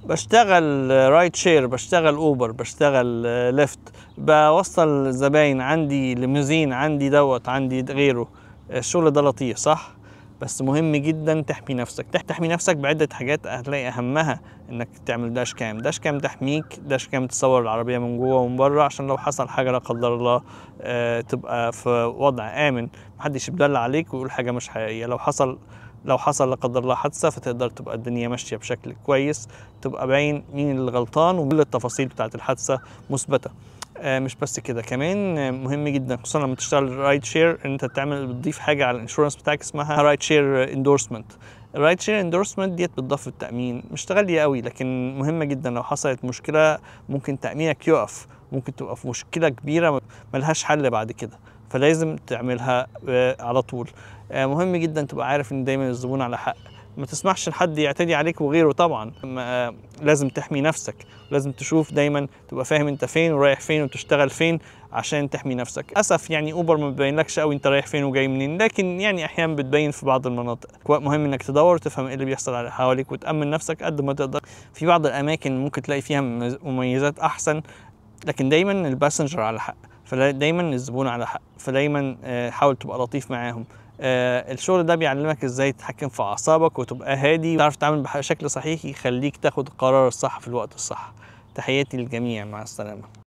بشتغل رايد شير، بشتغل اوبر، بشتغل ليفت، بوصل زباين، عندي ليموزين، عندي دوت، عندي غيره. الشغل ده لطيف صح، بس مهم جدا تحمي نفسك. تحمي نفسك بعدة حاجات، هتلاقي اهمها انك تعمل داش كام. داش كام تحميك، داش كام تصور العربية من جوه ومن بره، عشان لو حصل حاجة لا قدر الله تبقى في وضع آمن، محدش يبدل عليك ويقول حاجة مش حقيقية. لو حصل لا قدر الله حادثة، فتقدر تبقى الدنيا ماشية بشكل كويس، تبقى باين مين اللي غلطان، وكل التفاصيل بتاعت الحادثة مثبتة. مش بس كده، كمان مهم جدا خصوصا لما تشتغل رايد شير ان انت بتضيف حاجه على الانشورنس بتاعك اسمها رايد شير اندورسمنت. الرايد شير اندورسمنت ديت بتضاف في التامين، مش غاليه قوي لكن مهمه جدا. لو حصلت مشكله ممكن تامينك يقف، ممكن تبقى في مشكله كبيره ملهاش حل بعد كده، فلازم تعملها على طول. مهم جدا تبقى عارف ان دايما الزبون على حق، ما تسمحش لحد يعتدي عليك وغيره. طبعا لازم تحمي نفسك، لازم تشوف دايما، تبقى فاهم انت فين ورايح فين وتشتغل فين عشان تحمي نفسك. للاسف يعني اوبر ما بتبينلكش قوي انت رايح فين وجاي منين، لكن يعني احيانا بتبين في بعض المناطق. مهم انك تدور وتفهم ايه اللي بيحصل حواليك وتامن نفسك قد ما تقدر. في بعض الاماكن ممكن تلاقي فيها مميزات احسن، لكن دايما الباسنجر على حق، فدايما الزبون على حق، فدايما حاول تبقى لطيف معاهم. الشغل ده بيعلمك ازاي تتحكم في اعصابك وتبقى هادي وتعرف تتعامل بشكل صحيح يخليك تاخد القرار الصح في الوقت الصح. تحياتي للجميع، مع السلامة.